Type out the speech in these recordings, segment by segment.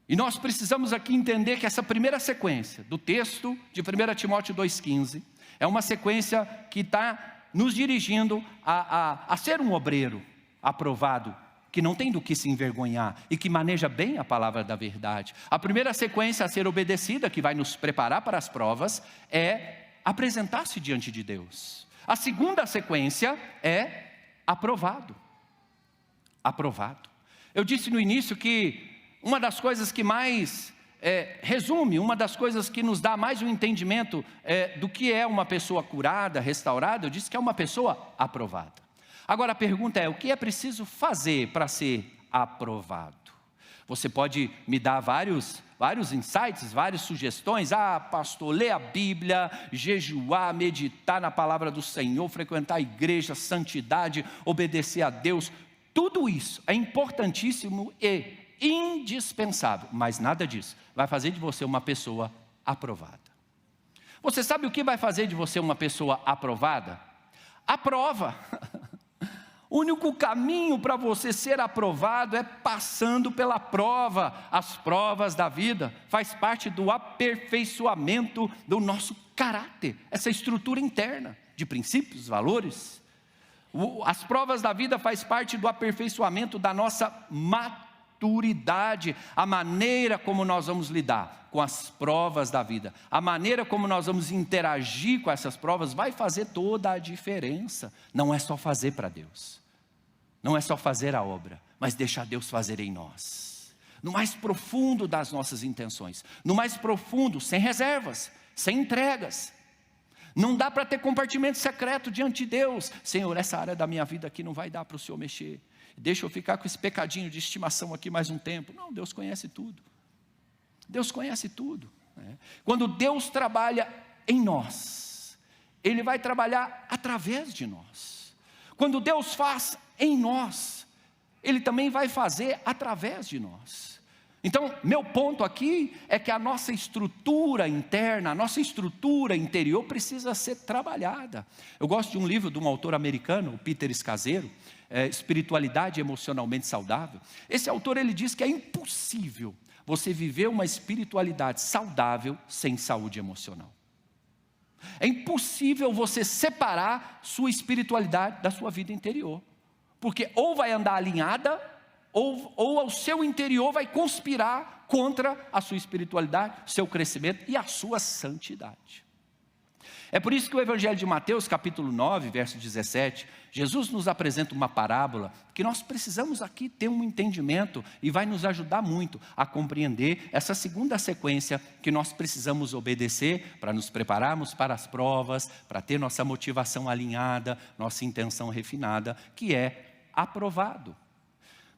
E nós precisamos aqui entender que essa primeira sequência do texto de 1 Timóteo 2,15 é uma sequência que está nos dirigindo a ser um obreiro aprovado, que não tem do que se envergonhar e que maneja bem a palavra da verdade. A primeira sequência a ser obedecida, que vai nos preparar para as provas, é apresentar-se diante de Deus. A segunda sequência é aprovado. Aprovado. Eu disse no início que uma das coisas que mais resume, uma das coisas que nos dá mais um entendimento do que é uma pessoa curada, restaurada, eu disse que é uma pessoa aprovada. Agora a pergunta é, o que é preciso fazer para ser aprovado? Você pode me dar vários insights, várias sugestões. Pastor, ler a Bíblia, jejuar, meditar na palavra do Senhor, frequentar a igreja, santidade, obedecer a Deus. Tudo isso é importantíssimo e indispensável, mas nada disso vai fazer de você uma pessoa aprovada. Você sabe o que vai fazer de você uma pessoa aprovada? A prova. O único caminho para você ser aprovado é passando pela prova. As provas da vida faz parte do aperfeiçoamento do nosso caráter, essa estrutura interna de princípios, valores. As provas da vida faz parte do aperfeiçoamento da nossa maturidade, a maneira como nós vamos lidar com as provas da vida, a maneira como nós vamos interagir com essas provas vai fazer toda a diferença. Não é só fazer para Deus, não é só fazer a obra, mas deixar Deus fazer em nós, no mais profundo das nossas intenções, no mais profundo, sem reservas, sem entregas. Não dá para ter compartimento secreto diante de Deus. Senhor, essa área da minha vida aqui não vai dar para o Senhor mexer. Deixa eu ficar com esse pecadinho de estimação aqui mais um tempo. Não, Deus conhece tudo. Deus conhece tudo. Quando Deus trabalha em nós, Ele vai trabalhar através de nós. Quando Deus faz em nós, Ele também vai fazer através de nós. Então, meu ponto aqui é que a nossa estrutura interna, a nossa estrutura interior precisa ser trabalhada. Eu gosto de um livro de um autor americano, o Peter Scazzero, Espiritualidade Emocionalmente Saudável. Esse autor ele diz que é impossível você viver uma espiritualidade saudável sem saúde emocional. É impossível você separar sua espiritualidade da sua vida interior, porque ou vai andar alinhada, ou ao seu interior vai conspirar contra a sua espiritualidade, seu crescimento e a sua santidade. É por isso que o Evangelho de Mateus, capítulo 9, verso 17, Jesus nos apresenta uma parábola que nós precisamos aqui ter um entendimento e vai nos ajudar muito a compreender essa segunda sequência que nós precisamos obedecer para nos prepararmos para as provas, para ter nossa motivação alinhada, nossa intenção refinada, que é aprovado.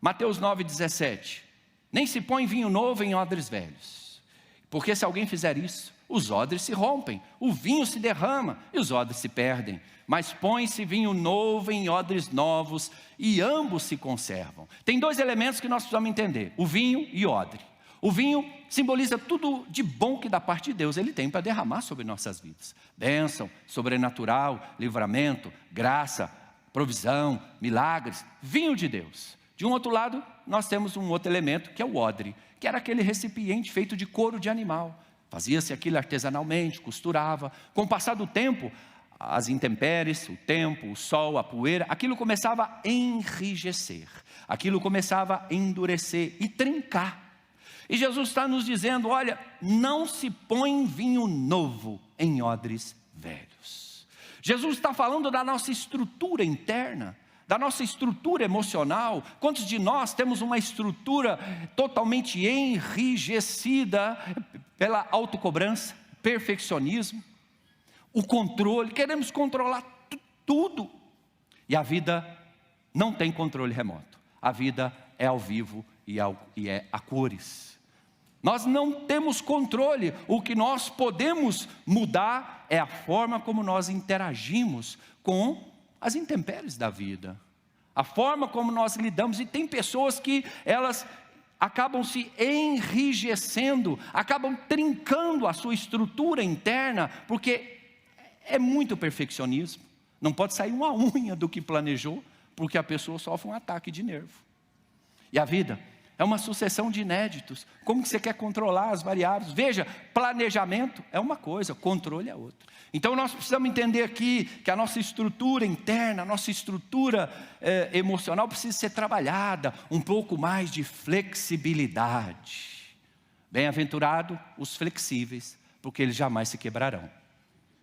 Mateus 9, 17, nem se põe vinho novo em odres velhos, porque se alguém fizer isso, os odres se rompem, o vinho se derrama e os odres se perdem. Mas põe-se vinho novo em odres novos e ambos se conservam. Tem dois elementos que nós precisamos entender, o vinho e o odre. O vinho simboliza tudo de bom que da parte de Deus Ele tem para derramar sobre nossas vidas. Bênção, sobrenatural, livramento, graça, provisão, milagres, vinho de Deus. De um outro lado, nós temos um outro elemento que é o odre, que era aquele recipiente feito de couro de animal. Fazia-se aquilo artesanalmente, costurava. Com o passar do tempo, as intempéries, o tempo, o sol, a poeira, aquilo começava a enrijecer, aquilo começava a endurecer e trincar. E Jesus está nos dizendo, olha, não se põe vinho novo em odres velhos. Jesus está falando da nossa estrutura interna, da nossa estrutura emocional. Quantos de nós temos uma estrutura totalmente enrijecida pela autocobrança, perfeccionismo, o controle, queremos controlar tudo. E a vida não tem controle remoto, a vida é ao vivo e é a cores. Nós não temos controle, o que nós podemos mudar é a forma como nós interagimos com as intempéries da vida, a forma como nós lidamos. E tem pessoas que elas acabam se enrijecendo, acabam trincando a sua estrutura interna, porque é muito perfeccionismo, não pode sair uma unha do que planejou, porque a pessoa sofre um ataque de nervo. E a vida, É uma sucessão de inéditos. Como que você quer controlar as variáveis? Veja, planejamento é uma coisa, controle é outra. Então nós precisamos entender aqui que a nossa estrutura interna, a nossa estrutura emocional precisa ser trabalhada, um pouco mais de flexibilidade. Bem-aventurado os flexíveis, porque eles jamais se quebrarão.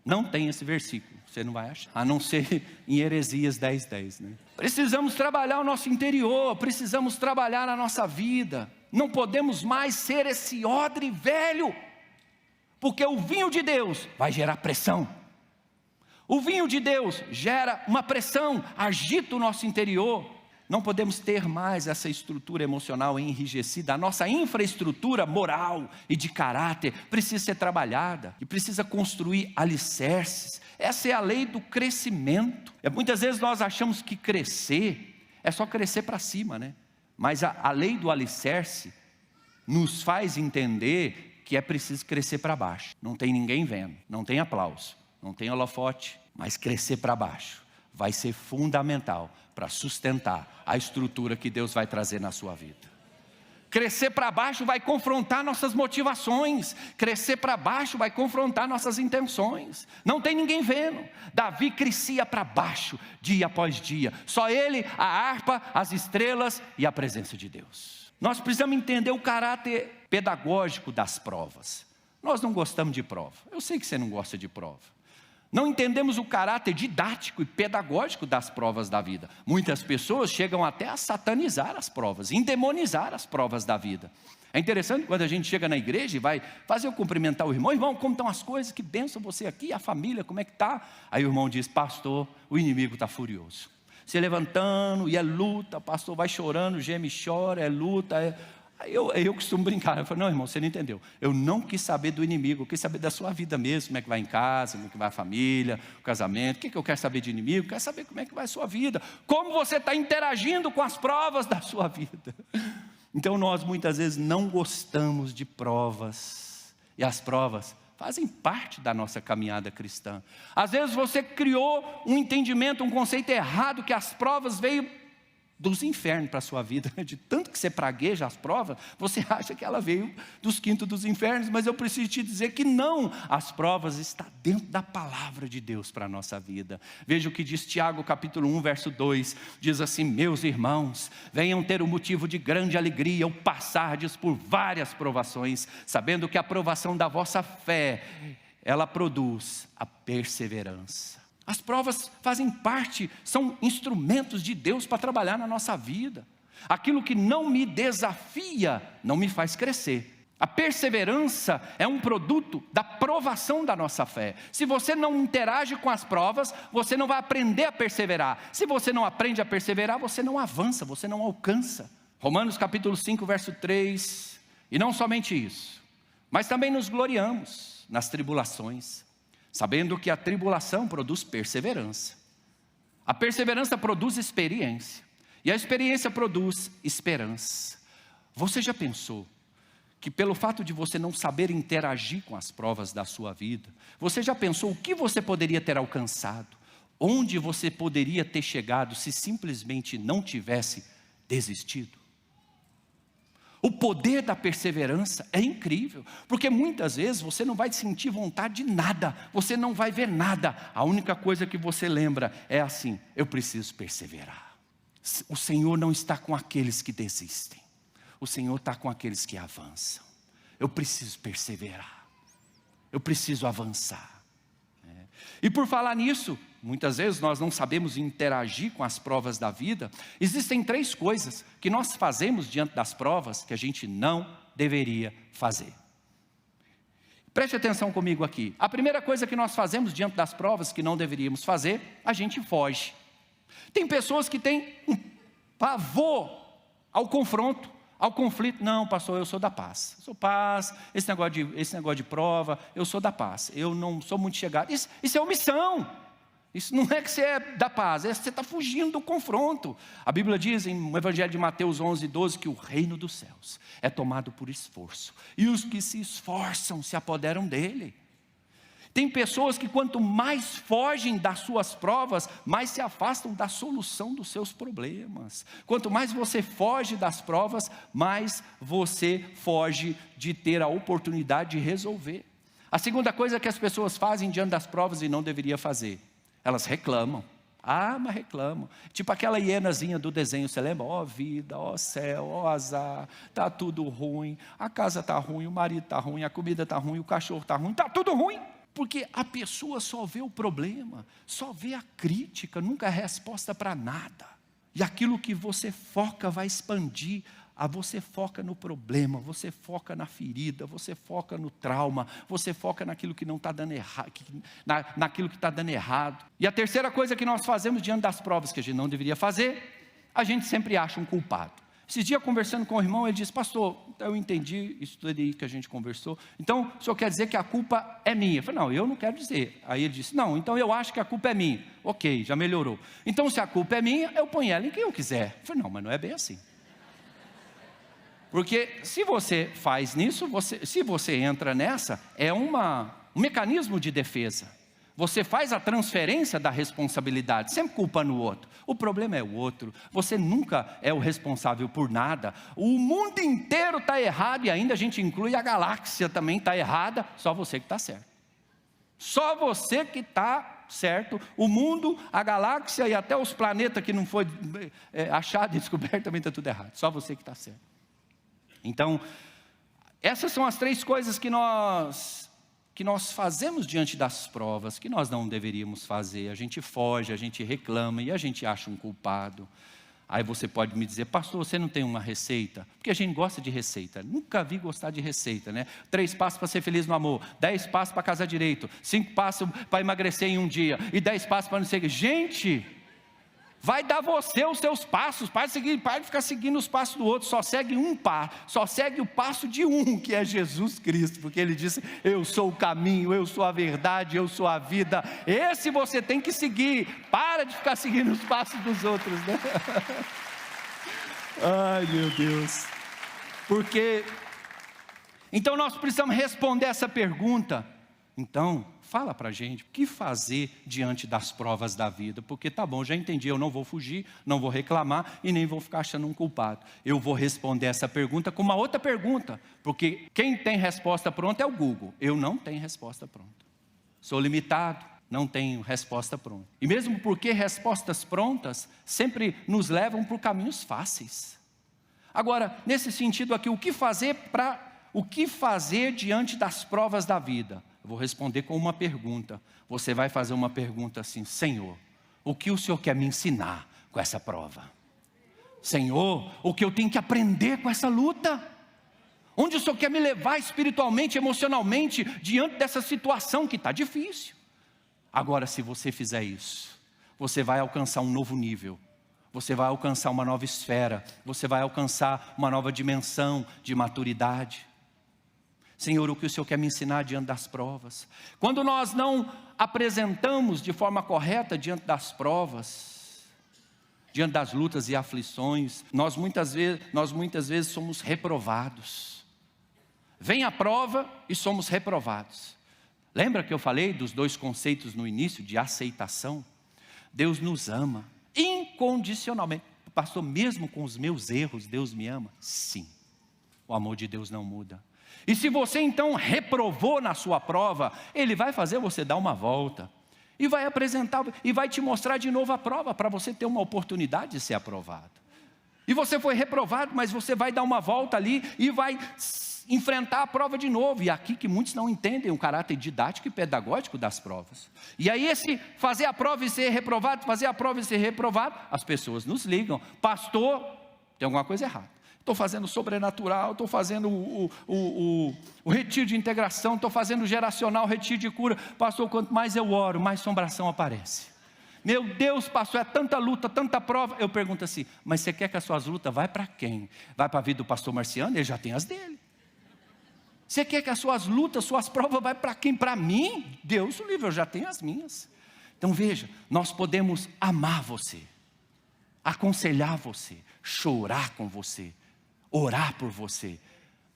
Não tem esse versículo, você não vai achar, a não ser em Heresias 10:10, né? Precisamos trabalhar o nosso interior, precisamos trabalhar a nossa vida. Não podemos mais ser esse odre velho, porque o vinho de Deus vai gerar pressão. O vinho de Deus gera uma pressão, agita o nosso interior. Não podemos ter mais essa estrutura emocional enrijecida. A nossa infraestrutura moral e de caráter precisa ser trabalhada e precisa construir alicerces. Essa é a lei do crescimento. Muitas vezes nós achamos que crescer é só crescer para cima, né? Mas a lei do alicerce nos faz entender que é preciso crescer para baixo. Não tem ninguém vendo, não tem aplauso, não tem holofote, mas crescer para baixo vai ser fundamental para sustentar a estrutura que Deus vai trazer na sua vida. Crescer para baixo vai confrontar nossas motivações. Crescer para baixo vai confrontar nossas intenções. Não tem ninguém vendo. Davi crescia para baixo, dia após dia. Só ele, a harpa, as estrelas e a presença de Deus. Nós precisamos entender o caráter pedagógico das provas. Nós não gostamos de prova. Eu sei que você não gosta de prova. Não entendemos o caráter didático e pedagógico das provas da vida. Muitas pessoas chegam até a satanizar as provas, endemonizar as provas da vida. É interessante quando a gente chega na igreja e vai fazer eu cumprimentar o irmão. Irmão, como estão as coisas? Que bênção você aqui, a família, como é que está? Aí o irmão diz, pastor, o inimigo está furioso. Se levantando e é luta, pastor vai chorando, geme e chora, é luta, Eu costumo brincar, eu falo, não irmão, você não entendeu, eu não quis saber do inimigo, eu quis saber da sua vida mesmo, como é que vai em casa, como é que vai a família, o casamento, o que eu quero saber de inimigo, eu quero saber como é que vai a sua vida, como você está interagindo com as provas da sua vida. Então nós muitas vezes não gostamos de provas, e as provas fazem parte da nossa caminhada cristã. Às vezes você criou um entendimento, um conceito errado, que as provas veio dos infernos para a sua vida, de tanto que você pragueja as provas, você acha que ela veio dos quintos dos infernos, mas eu preciso te dizer que não, as provas estão dentro da palavra de Deus para a nossa vida. Veja o que diz Tiago capítulo 1, verso 2, diz assim, meus irmãos, venham ter o motivo de grande alegria ao passardes por várias provações, sabendo que a provação da vossa fé, ela produz a perseverança. As provas fazem parte, são instrumentos de Deus para trabalhar na nossa vida. Aquilo que não me desafia, não me faz crescer. A perseverança é um produto da provação da nossa fé. Se você não interage com as provas, você não vai aprender a perseverar. Se você não aprende a perseverar, você não avança, você não alcança. Romanos capítulo 5, verso 3. E não somente isso, mas também nos gloriamos nas tribulações, sabendo que a tribulação produz perseverança. A perseverança produz experiência. E a experiência produz esperança. Você já pensou que pelo fato de você não saber interagir com as provas da sua vida, você já pensou o que você poderia ter alcançado? Onde você poderia ter chegado se simplesmente não tivesse desistido? O poder da perseverança é incrível, porque muitas vezes você não vai sentir vontade de nada, você não vai ver nada, a única coisa que você lembra é assim, eu preciso perseverar. O Senhor não está com aqueles que desistem, o Senhor está com aqueles que avançam. Eu preciso perseverar, eu preciso avançar. E por falar nisso, muitas vezes nós não sabemos interagir com as provas da vida. Existem 3 coisas que nós fazemos diante das provas que a gente não deveria fazer. Preste atenção comigo aqui. A primeira coisa que nós fazemos diante das provas que não deveríamos fazer, a gente foge. Tem pessoas que têm um pavor ao confronto, ao conflito. Não, pastor, eu sou da paz. Eu sou paz, esse negócio de prova, eu sou da paz. Eu não sou muito chegado. Isso é omissão. Isso não é que você é da paz, é que você está fugindo do confronto. A Bíblia diz no Evangelho de Mateus 11, 12, que o reino dos céus é tomado por esforço. E os que se esforçam se apoderam dele. Tem pessoas que quanto mais fogem das suas provas, mais se afastam da solução dos seus problemas. Quanto mais você foge das provas, mais você foge de ter a oportunidade de resolver. A segunda coisa que as pessoas fazem diante das provas e não deveria fazer, elas reclamam. Mas reclamam. Tipo aquela hienazinha do desenho, você lembra? Ó vida, ó céu, ó azar, tá tudo ruim, a casa tá ruim, o marido tá ruim, a comida tá ruim, o cachorro tá ruim, tá tudo ruim. Porque a pessoa só vê o problema, só vê a crítica, nunca é resposta para nada. E aquilo que você foca vai expandir. Você foca no problema, você foca na ferida, você foca no trauma, você foca naquilo que não está dando errado, naquilo que está dando errado. E a terceira coisa que nós fazemos diante das provas que a gente não deveria fazer, a gente sempre acha um culpado. Esses dias conversando com o irmão, ele disse: pastor, eu entendi isso tudo aí que a gente conversou, então o senhor quer dizer que a culpa é minha? Eu falei: não, eu não quero dizer. Aí ele disse: não, então eu acho que a culpa é minha. Ok, já melhorou. Então se a culpa é minha, eu ponho ela em quem eu quiser. Eu falei: não, mas não é bem assim. Porque se você faz nisso, se você entra nessa, é um mecanismo de defesa. Você faz a transferência da responsabilidade, sempre culpando o outro. O problema é o outro, você nunca é o responsável por nada. O mundo inteiro está errado e ainda a gente inclui a galáxia também está errada, só você que está certo. Só você que está certo. O mundo, a galáxia e até os planetas que não foi achado e descoberto também está tudo errado. Só você que está certo. Então, essas são as três coisas que nós fazemos diante das provas, que nós não deveríamos fazer. A gente foge, a gente reclama e a gente acha um culpado. Aí você pode me dizer: pastor, você não tem uma receita? Porque a gente gosta de receita. Nunca vi gostar de receita, né? 3 passos para ser feliz no amor, 10 passos para casar direito, 5 passos para emagrecer em um dia e 10 passos para não seguir. Gente, vai dar você os seus passos, para de ficar seguindo os passos do outro, só segue só segue o passo de um, que é Jesus Cristo, porque Ele disse: eu sou o caminho, eu sou a verdade, eu sou a vida, esse você tem que seguir, para de ficar seguindo os passos dos outros, né? Ai meu Deus, então nós precisamos responder essa pergunta. Então, fala para a gente, o que fazer diante das provas da vida? Porque tá bom, já entendi, eu não vou fugir, não vou reclamar e nem vou ficar achando um culpado. Eu vou responder essa pergunta com uma outra pergunta, porque quem tem resposta pronta é o Google. Eu não tenho resposta pronta. Sou limitado, não tenho resposta pronta. E mesmo porque respostas prontas sempre nos levam por caminhos fáceis. Agora, nesse sentido aqui, o que fazer diante das provas da vida? Eu vou responder com uma pergunta. Você vai fazer uma pergunta assim: Senhor, o que o Senhor quer me ensinar com essa prova? Senhor, o que eu tenho que aprender com essa luta? Onde o Senhor quer me levar espiritualmente, emocionalmente, diante dessa situação que está difícil? Agora, se você fizer isso, você vai alcançar um novo nível. Você vai alcançar uma nova esfera. Você vai alcançar uma nova dimensão de maturidade. Senhor, o que o Senhor quer me ensinar diante das provas? Quando nós não apresentamos de forma correta diante das provas, diante das lutas e aflições, nós muitas vezes somos reprovados. Vem a prova e somos reprovados. Lembra que eu falei dos 2 conceitos no início de aceitação? Deus nos ama incondicionalmente. Pastor, mesmo com os meus erros, Deus me ama? Sim, o amor de Deus não muda. E se você então reprovou na sua prova, Ele vai fazer você dar uma volta. E vai apresentar, e vai te mostrar de novo a prova, para você ter uma oportunidade de ser aprovado. E você foi reprovado, mas você vai dar uma volta ali, e vai enfrentar a prova de novo. E aqui que muitos não entendem o caráter didático e pedagógico das provas. E aí esse fazer a prova e ser reprovado, fazer a prova e ser reprovado, as pessoas nos ligam: pastor, tem alguma coisa errada. Estou fazendo sobrenatural, estou fazendo o retiro de integração, estou fazendo o geracional, retiro de cura. Pastor, quanto mais eu oro, mais assombração aparece. Meu Deus, pastor, é tanta luta, tanta prova. Eu pergunto assim: mas você quer que as suas lutas vai para quem? Vai para a vida do pastor Marciano? Ele já tem as dele. Você quer que as suas lutas, suas provas vai para quem? Para mim? Deus o livre, eu já tenho as minhas. Então veja, nós podemos amar você, aconselhar você, chorar com você, orar por você,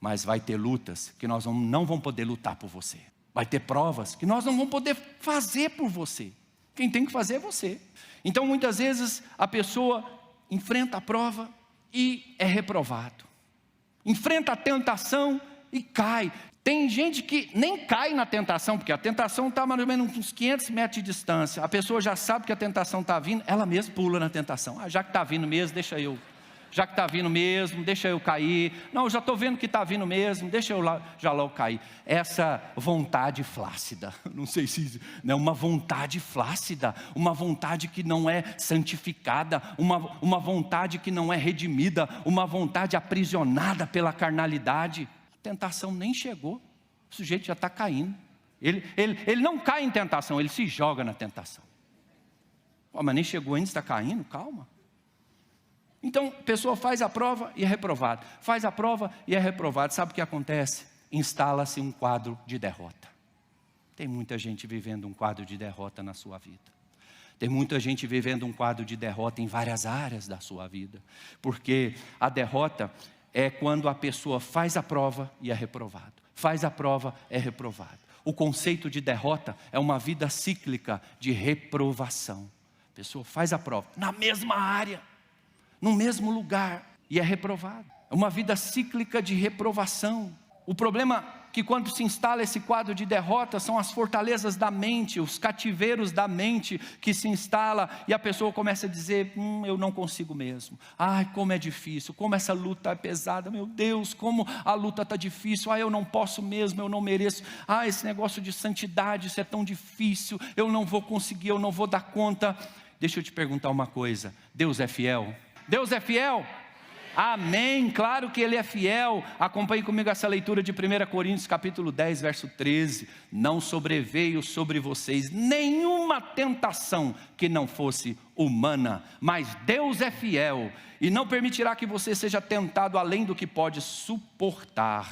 mas vai ter lutas que nós não vamos poder lutar por você. Vai ter provas que nós não vamos poder fazer por você. Quem tem que fazer é você. Então, muitas vezes, a pessoa enfrenta a prova e é reprovado. Enfrenta a tentação e cai. Tem gente que nem cai na tentação, porque a tentação está mais ou menos uns 500 metros de distância. A pessoa já sabe que a tentação está vindo, ela mesma pula na tentação. Já que está vindo mesmo, deixa eu. Já que está vindo mesmo, deixa eu cair. Não, eu já estou vendo que está vindo mesmo, deixa eu já logo cair. Essa vontade flácida, não sei se é uma vontade flácida, uma vontade que não é santificada, uma vontade que não é redimida, uma vontade aprisionada pela carnalidade. A tentação nem chegou, o sujeito já está caindo. Ele não cai em tentação, ele se joga na tentação. Mas nem chegou ainda, está caindo, calma. Então, a pessoa faz a prova e é reprovado. Faz a prova e é reprovado. Sabe o que acontece? Instala-se um quadro de derrota. Tem muita gente vivendo um quadro de derrota na sua vida. Tem muita gente vivendo um quadro de derrota em várias áreas da sua vida. Porque a derrota é quando a pessoa faz a prova e é reprovado. Faz a prova, é reprovado. O conceito de derrota é uma vida cíclica de reprovação. A pessoa faz a prova na mesma área, no mesmo lugar, e é reprovado. É uma vida cíclica de reprovação. O problema é que quando se instala esse quadro de derrota, são as fortalezas da mente, os cativeiros da mente que se instala, e a pessoa começa a dizer, eu não consigo mesmo. Ai, como é difícil, como essa luta é pesada, meu Deus, como a luta está difícil. Eu não posso mesmo, eu não mereço. Esse negócio de santidade, isso é tão difícil, eu não vou conseguir, eu não vou dar conta. Deixa eu te perguntar uma coisa, Deus é fiel? Deus é fiel? Amém, claro que Ele é fiel. Acompanhe comigo essa leitura de 1 Coríntios capítulo 10, verso 13. Não sobreveio sobre vocês nenhuma tentação que não fosse humana, mas Deus é fiel e não permitirá que você seja tentado além do que pode suportar.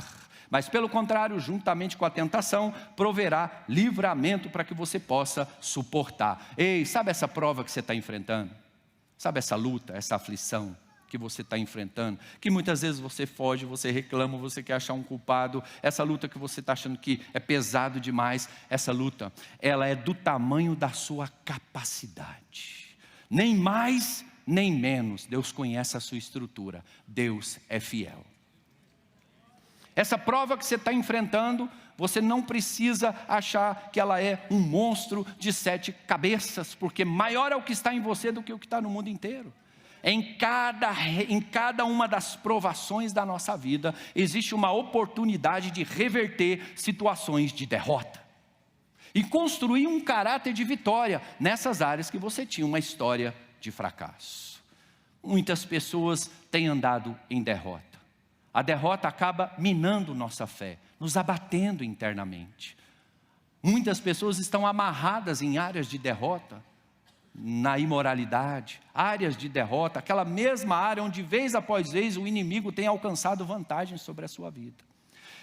Mas pelo contrário, juntamente com a tentação, proverá livramento para que você possa suportar. Ei, sabe essa prova que você está enfrentando? Sabe essa luta, essa aflição que você está enfrentando? Que muitas vezes você foge, você reclama, você quer achar um culpado. Essa luta que você está achando que é pesado demais. Essa luta, ela é do tamanho da sua capacidade. Nem mais, nem menos. Deus conhece a sua estrutura. Deus é fiel. Essa prova que você está enfrentando, você não precisa achar que ela é um monstro de 7 cabeças, porque maior é o que está em você do que o que está no mundo inteiro. Em cada uma das provações da nossa vida, existe uma oportunidade de reverter situações de derrota. E construir um caráter de vitória nessas áreas que você tinha uma história de fracasso. Muitas pessoas têm andado em derrota. A derrota acaba minando nossa fé, nos abatendo internamente. Muitas pessoas estão amarradas em áreas de derrota, na imoralidade, áreas de derrota, aquela mesma área onde vez após vez o inimigo tem alcançado vantagem sobre a sua vida.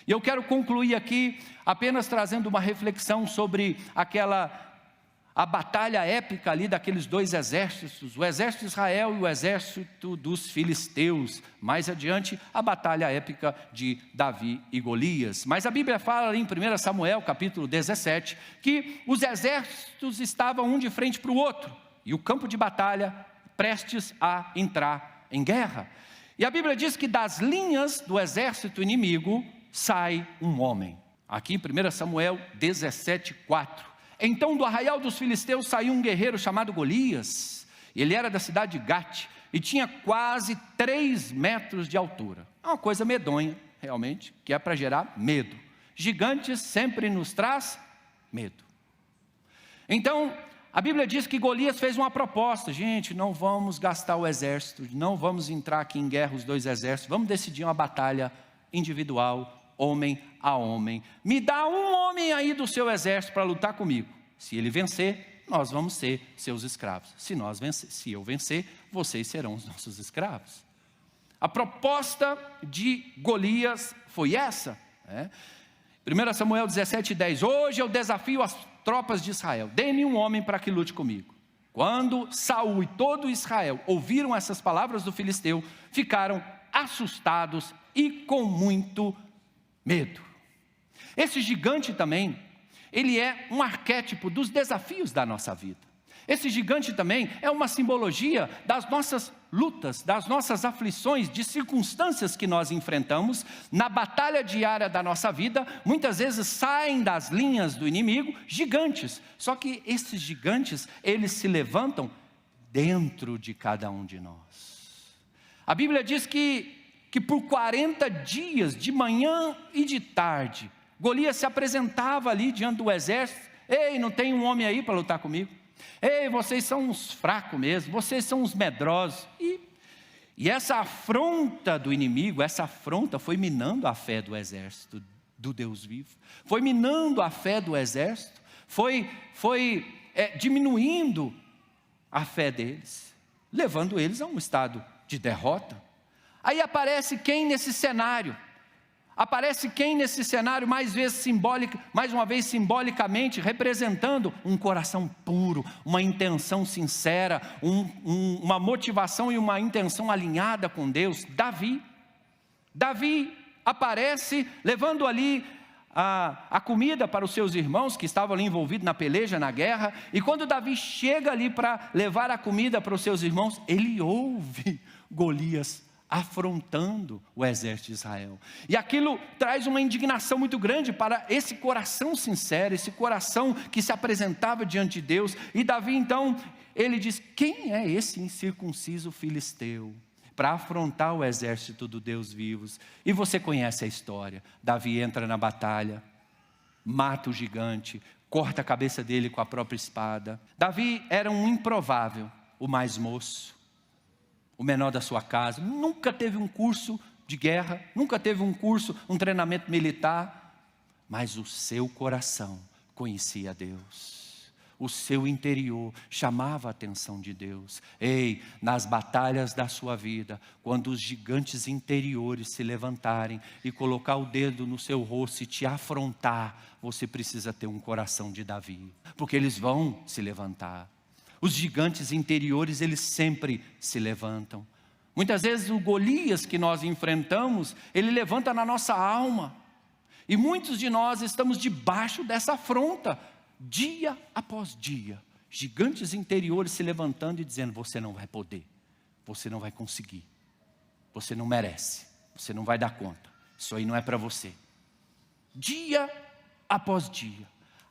E eu quero concluir aqui apenas trazendo uma reflexão sobre a batalha épica ali daqueles 2 exércitos, o exército de Israel e o exército dos filisteus. Mais adiante, a batalha épica de Davi e Golias. Mas a Bíblia fala ali em 1 Samuel, capítulo 17, que os exércitos estavam um de frente para o outro, e o campo de batalha prestes a entrar em guerra. E a Bíblia diz que das linhas do exército inimigo sai um homem. Aqui em 1 Samuel 17, 4. Então do arraial dos filisteus saiu um guerreiro chamado Golias. Ele era da cidade de Gate e tinha quase 3 metros de altura. É uma coisa medonha, realmente, que é para gerar medo. Gigantes sempre nos traz medo. Então, a Bíblia diz que Golias fez uma proposta. Gente, não vamos gastar o exército, não vamos entrar aqui em guerra os 2 exércitos, vamos decidir uma batalha individual, homem a homem. Me dá um homem aí do seu exército para lutar comigo. Se ele vencer, nós vamos ser seus escravos. Se eu vencer, vocês serão os nossos escravos. A proposta de Golias foi essa. 1 Samuel 17, 10. Hoje eu desafio as tropas de Israel. Dê-me um homem para que lute comigo. Quando Saul e todo Israel ouviram essas palavras do filisteu, ficaram assustados e com muito medo. Esse gigante também ele é um arquétipo dos desafios da nossa vida. Esse gigante também é uma simbologia das nossas lutas, das nossas aflições, de circunstâncias que nós enfrentamos na batalha diária da nossa vida. Muitas vezes saem das linhas do inimigo gigantes, só que esses gigantes, eles se levantam dentro de cada um de nós. A Bíblia diz que por 40 dias, de manhã e de tarde, Golias se apresentava ali diante do exército. Ei, não tem um homem aí para lutar comigo? Ei, vocês são uns fracos mesmo, vocês são uns medrosos. E essa afronta do inimigo, essa afronta foi minando a fé do exército do Deus vivo. Foi minando a fé do exército, foi diminuindo a fé deles, levando eles a um estado de derrota. Aí aparece quem nesse cenário? Aparece quem nesse cenário, mais uma vez simbolicamente, representando um coração puro, uma intenção sincera, uma motivação e uma intenção alinhada com Deus? Davi. Davi aparece levando ali a comida para os seus irmãos que estavam ali envolvidos na peleja, na guerra. E quando Davi chega ali para levar a comida para os seus irmãos, ele ouve Golias afrontando o exército de Israel. E aquilo traz uma indignação muito grande para esse coração sincero, esse coração que se apresentava diante de Deus. E Davi então, ele diz: quem é esse incircunciso filisteu para afrontar o exército do Deus vivo? E você conhece a história. Davi entra na batalha, mata o gigante, corta a cabeça dele com a própria espada. Davi era um improvável, o mais moço, o menor da sua casa, nunca teve um curso de guerra, nunca teve um treinamento militar, mas o seu coração conhecia Deus, o seu interior chamava a atenção de Deus. Ei, nas batalhas da sua vida, quando os gigantes interiores se levantarem e colocar o dedo no seu rosto e te afrontar, você precisa ter um coração de Davi, porque eles vão se levantar. Os gigantes interiores, eles sempre se levantam. Muitas vezes o Golias que nós enfrentamos, ele levanta na nossa alma. E muitos de nós estamos debaixo dessa afronta, dia após dia. Gigantes interiores se levantando e dizendo: você não vai poder, você não vai conseguir, você não merece, você não vai dar conta, isso aí não é para você. Dia após dia,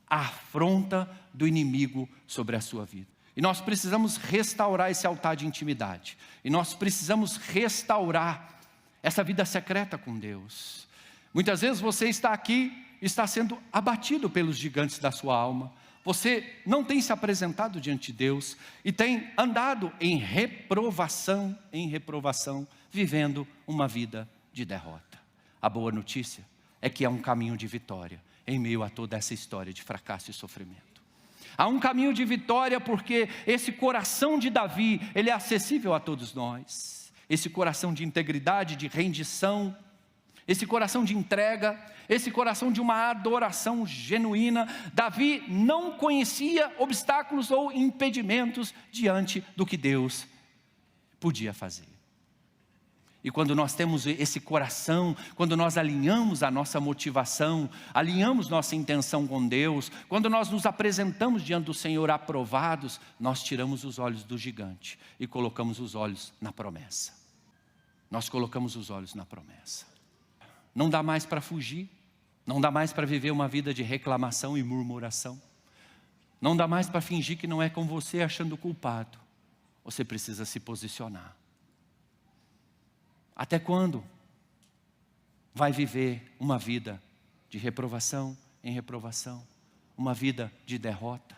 a afronta do inimigo sobre a sua vida. E nós precisamos restaurar esse altar de intimidade. E nós precisamos restaurar essa vida secreta com Deus. Muitas vezes você está aqui, está sendo abatido pelos gigantes da sua alma. Você não tem se apresentado diante de Deus e tem andado em reprovação, vivendo uma vida de derrota. A boa notícia é que há um caminho de vitória em meio a toda essa história de fracasso e sofrimento. Há um caminho de vitória porque esse coração de Davi, ele é acessível a todos nós. Esse coração de integridade, de rendição, esse coração de entrega, esse coração de uma adoração genuína. Davi não conhecia obstáculos ou impedimentos diante do que Deus podia fazer. E quando nós temos esse coração, quando nós alinhamos a nossa motivação, alinhamos nossa intenção com Deus, quando nós nos apresentamos diante do Senhor aprovados, nós tiramos os olhos do gigante e colocamos os olhos na promessa. Nós colocamos os olhos na promessa. Não dá mais para fugir, não dá mais para viver uma vida de reclamação e murmuração. Não dá mais para fingir que não é com você achando culpado. Você precisa se posicionar. Até quando vai viver uma vida de reprovação em reprovação, uma vida de derrota,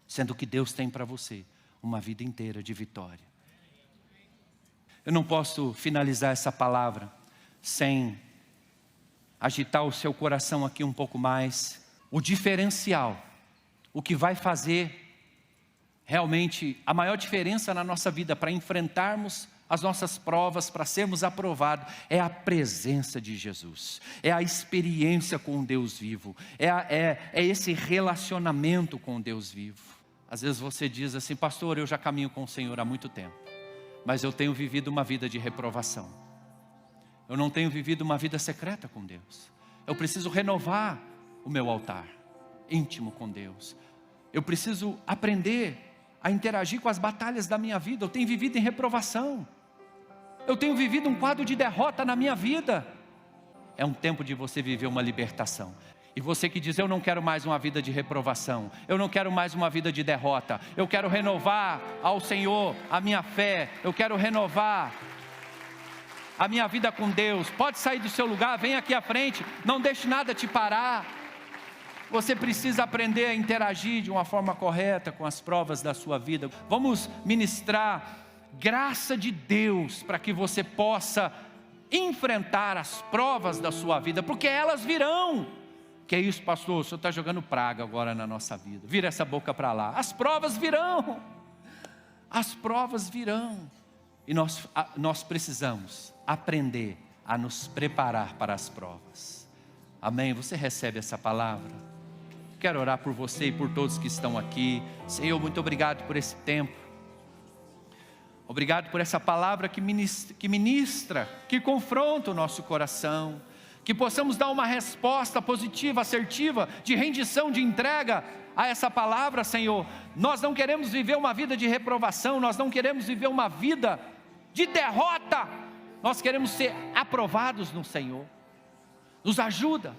sendo que Deus tem para você uma vida inteira de vitória? Eu não posso finalizar essa palavra sem agitar o seu coração aqui um pouco mais. O diferencial, o que vai fazer realmente a maior diferença na nossa vida para enfrentarmos as nossas provas, para sermos aprovados, é a presença de Jesus, é a experiência com Deus vivo, é esse relacionamento com Deus vivo. Às vezes você diz assim: pastor, eu já caminho com o Senhor há muito tempo, mas eu tenho vivido uma vida de reprovação, eu Eu não tenho vivido uma vida secreta com Deus. Eu preciso renovar o meu altar. íntimo com Deus. Eu preciso aprender a interagir com as batalhas da minha vida. Eu tenho vivido em reprovação. Eu tenho vivido um quadro de derrota na minha vida. É um tempo de você viver uma libertação. E você que diz, eu não quero mais uma vida de reprovação, eu não quero mais uma vida de derrota, eu quero renovar ao Senhor a minha fé, eu quero renovar a minha vida com Deus. Pode sair do seu lugar, vem aqui à frente, não deixe nada te parar. Você precisa aprender a interagir de uma forma correta com as provas da sua vida. Vamos ministrar graça de Deus para que você possa enfrentar as provas da sua vida, porque elas virão. Que é isso, pastor? O senhor está jogando praga agora na nossa vida. Vira essa boca para lá. As provas virão. As provas virão. E nós precisamos aprender a nos preparar para as provas. Amém? Você recebe essa palavra? Quero orar por você e por todos que estão aqui. Senhor, muito obrigado por esse tempo. Obrigado por essa palavra que ministra, que confronta o nosso coração. Que possamos dar uma resposta positiva, assertiva, de rendição, de entrega a essa palavra, Senhor. Nós não queremos viver uma vida de reprovação, nós não queremos viver uma vida de derrota. Nós queremos ser aprovados no Senhor. Nos ajuda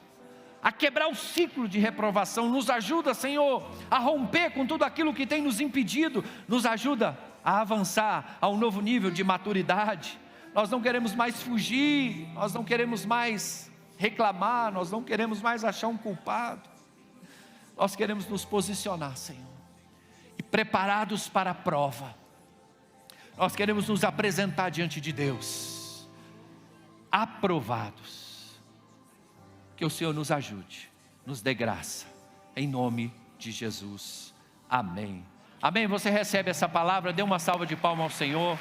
a quebrar o ciclo de reprovação, nos ajuda, Senhor, a romper com tudo aquilo que tem nos impedido, nos ajuda a avançar a um novo nível de maturidade. Nós não queremos mais fugir, nós não queremos mais reclamar, nós não queremos mais achar um culpado. Nós queremos nos posicionar, Senhor, e preparados para a prova. Nós queremos nos apresentar diante de Deus, aprovados. Que o Senhor nos ajude, nos dê graça, em nome de Jesus, amém. Amém, você recebe essa palavra, dê uma salva de palmas ao Senhor.